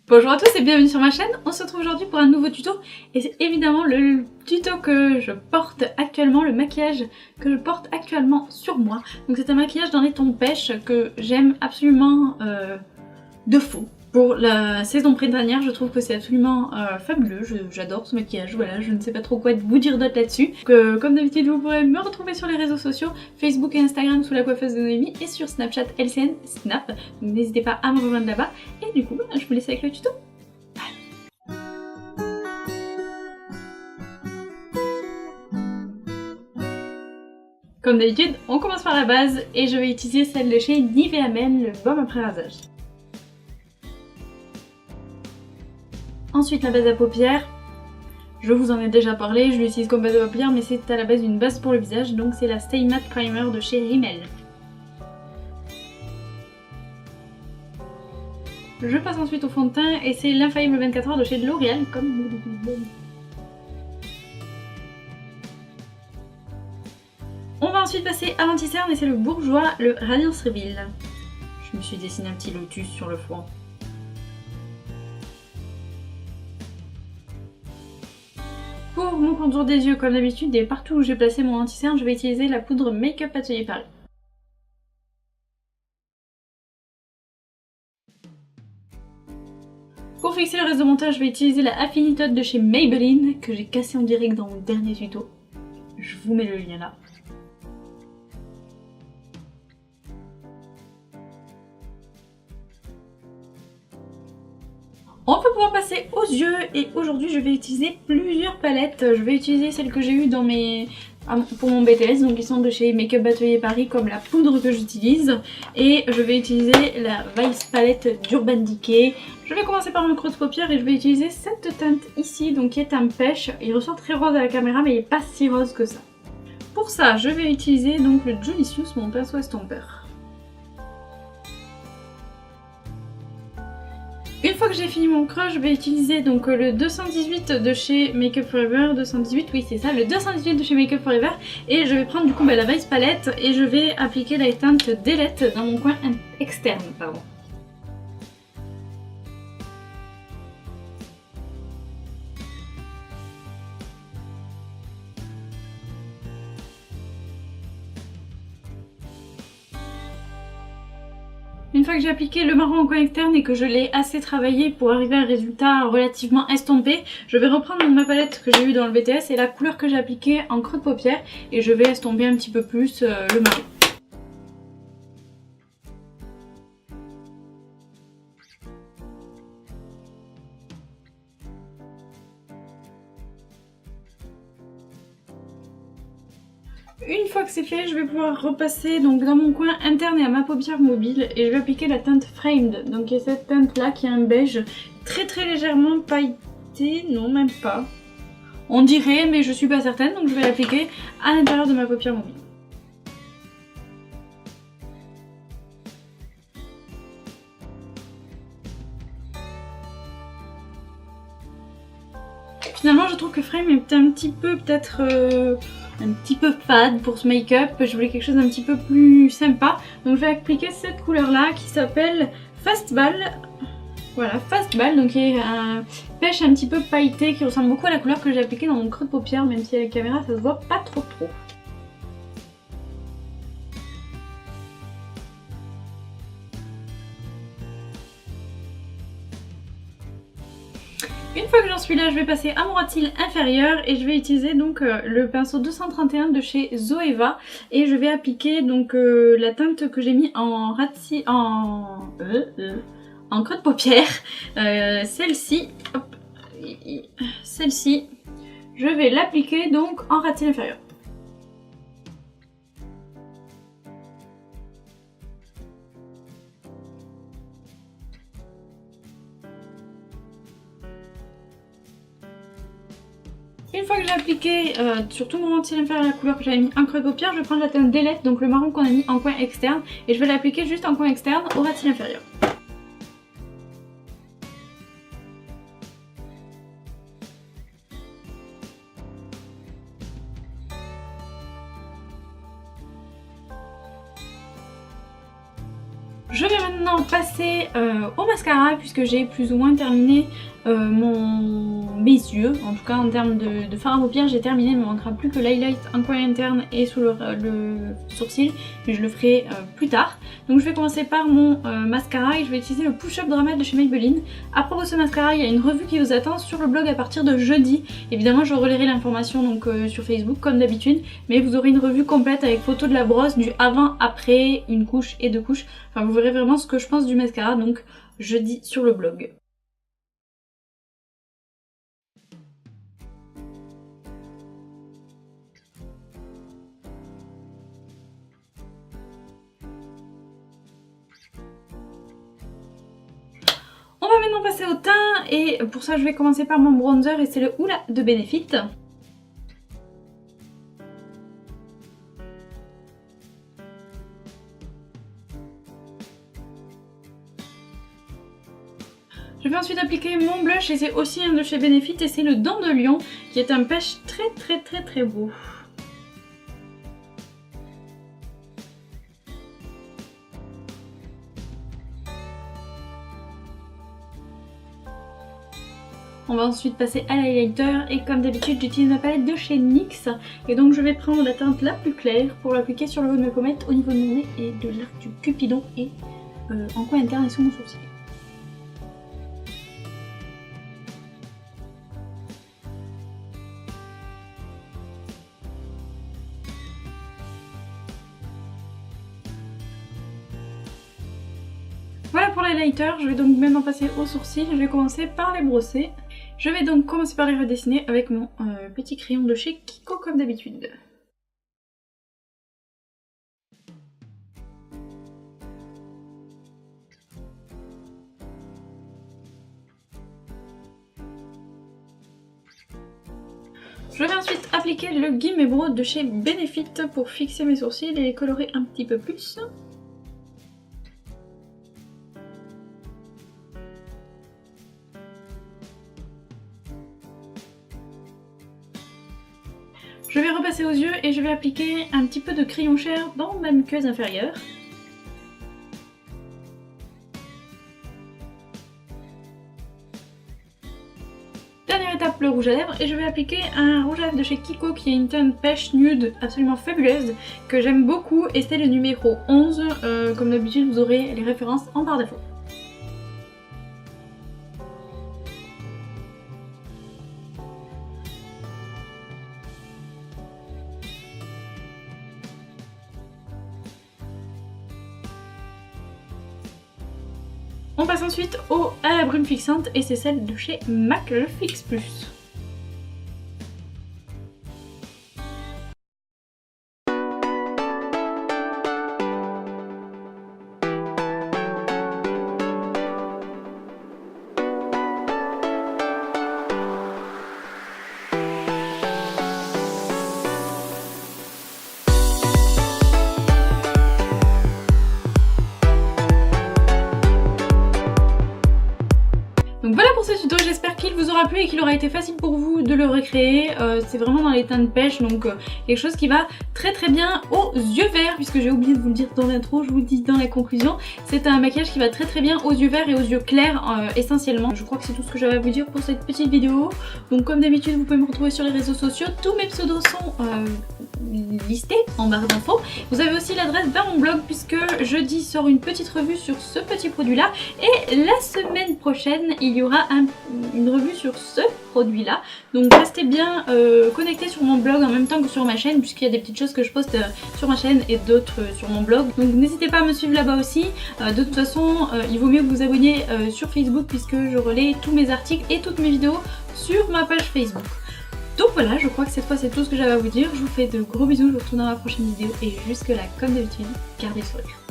Bonjour à tous et bienvenue sur ma chaîne. On se retrouve aujourd'hui pour un nouveau tuto et c'est évidemment le tuto que je porte actuellement, le maquillage que je porte actuellement sur moi. Donc c'est un maquillage dans les tons pêche que j'aime absolument de fou. Pour la saison printanière, je trouve que c'est absolument fabuleux, j'adore ce maquillage, voilà, je ne sais pas trop quoi vous dire d'autre là-dessus. Comme d'habitude, vous pourrez me retrouver sur les réseaux sociaux, Facebook et Instagram sous la coiffeuse de Noémie et sur Snapchat LCN Snap, donc n'hésitez pas à me rejoindre là-bas. Et du coup, je vous laisse avec le tuto. Comme d'habitude, on commence par la base et je vais utiliser celle de chez Nivea Men, le baume après rasage. Ensuite la base à paupières, je vous en ai déjà parlé, je l'utilise comme base à paupières mais c'est à la base d'une base pour le visage, donc c'est la Stay Matte Primer de chez Rimmel. Je passe ensuite au fond de teint et c'est l'Infaillible 24 heures de chez L'Oréal, comme vous. On va ensuite passer à l'anti-cerne et c'est le Bourjois, le Radiance Reveal. Je me suis dessiné un petit lotus sur le front. Pour mon contour des yeux, comme d'habitude, et partout où j'ai placé mon anti-cerne, je vais utiliser la poudre Make-up Atelier Paris. Pour fixer le reste de mon teint, je vais utiliser la Affinitude de chez Maybelline, que j'ai cassé en direct dans mon dernier tuto. Je vous mets le lien là. On peut pouvoir passer aux yeux et aujourd'hui je vais utiliser plusieurs palettes. Je vais utiliser celles que j'ai eues dans pour mon BTS, donc ils sont de chez Make Up Atelier Paris comme la poudre que j'utilise. Et je vais utiliser la Vice Palette d'Urban Decay. Je vais commencer par mon creux de paupière et je vais utiliser cette teinte ici, donc qui est un pêche. Il ressort très rose à la caméra mais il n'est pas si rose que ça. Pour ça, je vais utiliser donc le Judicious, mon pinceau estompeur. Une fois que j'ai fini mon creux, je vais utiliser donc le 218 de chez Make Up Forever, 218, oui c'est ça, le 218 de chez Make Up Forever, et je vais prendre du coup la Vice Palette et je vais appliquer la teinte Delete dans mon coin externe, pardon. Une fois que j'ai appliqué le marron en coin externe et que je l'ai assez travaillé pour arriver à un résultat relativement estompé, je vais reprendre ma palette que j'ai eue dans le BTS et la couleur que j'ai appliquée en creux de paupière et je vais estomper un petit peu plus le marron. Une fois que c'est fait, je vais pouvoir repasser donc dans mon coin interne et à ma paupière mobile et je vais appliquer la teinte Framed. Donc il y a cette teinte là qui est un beige très légèrement pailleté, non même pas. On dirait mais je suis pas certaine, donc je vais l'appliquer à l'intérieur de ma paupière mobile. Finalement je trouve que Frame est un petit peu peut-être un petit peu fade pour ce make-up, je voulais quelque chose d'un petit peu plus sympa, donc je vais appliquer cette couleur là qui s'appelle Fastball. Voilà, Fastball, donc qui est un pêche un petit peu pailleté qui ressemble beaucoup à la couleur que j'ai appliquée dans mon creux de paupière, même si à la caméra ça se voit pas trop. Une fois que j'en suis là, je vais passer à mon ras de cils inférieur et je vais utiliser donc le pinceau 231 de chez Zoeva et je vais appliquer donc la teinte que j'ai mis en ras de cils, en creux de paupière, celle-ci, je vais l'appliquer donc en ras de cils inférieur. Une fois que j'ai appliqué sur tout mon ras de cils inférieur la couleur que j'avais mis en creux de paupière, je vais prendre la teinte Delete, donc le marron qu'on a mis en coin externe, et je vais l'appliquer juste en coin externe au ras de cils inférieur. Je vais maintenant passer au mascara puisque j'ai plus ou moins terminé mes yeux. En tout cas en termes de fard à paupières j'ai terminé, il me manquera plus que l'highlight en coin interne et sous le sourcil, mais je le ferai plus tard. Donc je vais commencer par mon mascara et je vais utiliser le Push Up Drama de chez Maybelline. À propos de ce mascara, il y a une revue qui vous attend sur le blog à partir de jeudi. Évidemment je relayerai l'information donc sur Facebook comme d'habitude, mais vous aurez une revue complète avec photo de la brosse, du avant, après, une couche et deux couches. Enfin vous verrez vraiment ce que je pense du mascara donc jeudi sur le blog. On va maintenant passer au teint et pour ça je vais commencer par mon bronzer et c'est le Hoola de Benefit. Je vais ensuite appliquer mon blush et c'est aussi un de chez Benefit et c'est le Dent de Lion qui est un pêche très beau. On va ensuite passer à l'highlighter et comme d'habitude j'utilise ma palette de chez NYX et donc je vais prendre la teinte la plus claire pour l'appliquer sur le haut de mes pommettes, au niveau de mon nez et de l'arc du cupidon et en coin interne et sous mon sourcil. Voilà pour l'highlighter, je vais donc maintenant passer aux sourcils, je vais commencer par les brosser. Je vais donc commencer par les redessiner avec mon petit crayon de chez Kiko comme d'habitude. Je vais ensuite appliquer le Gimme Brow de chez Benefit pour fixer mes sourcils et les colorer un petit peu plus. Je vais repasser aux yeux et je vais appliquer un petit peu de crayon chair dans ma muqueuse inférieure. Dernière étape, le rouge à lèvres, et je vais appliquer un rouge à lèvres de chez Kiko qui est une teinte pêche nude absolument fabuleuse que j'aime beaucoup et c'est le numéro 11. Comme d'habitude vous aurez les références en barre d'infos. On passe ensuite à la brume fixante et c'est celle de chez MAC, le Fix Plus. Donc voilà pour ce tuto, j'espère qu'il vous aura plu et qu'il aura été facile pour vous de le recréer. C'est vraiment dans les teintes de pêche, donc quelque chose qui va très bien aux yeux verts, puisque j'ai oublié de vous le dire dans l'intro, je vous le dis dans la conclusion. C'est un maquillage qui va très bien aux yeux verts et aux yeux clairs essentiellement. Je crois que c'est tout ce que j'avais à vous dire pour cette petite vidéo. Donc comme d'habitude vous pouvez me retrouver sur les réseaux sociaux, tous mes pseudos sont listés en barre d'infos. Vous avez aussi l'adresse vers mon blog puisque jeudi sort une petite revue sur ce petit produit là et la semaine prochaine il y aura une revue sur ce produit là. Donc restez bien connectés sur mon blog en même temps que sur ma chaîne puisqu'il y a des petites choses que je poste sur ma chaîne et d'autres sur mon blog. Donc n'hésitez pas à me suivre là-bas aussi. De toute façon il vaut mieux que vous abonniez sur Facebook puisque je relais tous mes articles et toutes mes vidéos sur ma page Facebook. Donc voilà, je crois que cette fois c'est tout ce que j'avais à vous dire. Je vous fais de gros bisous, je vous retrouve dans ma prochaine vidéo et jusque là, comme d'habitude, gardez le sourire.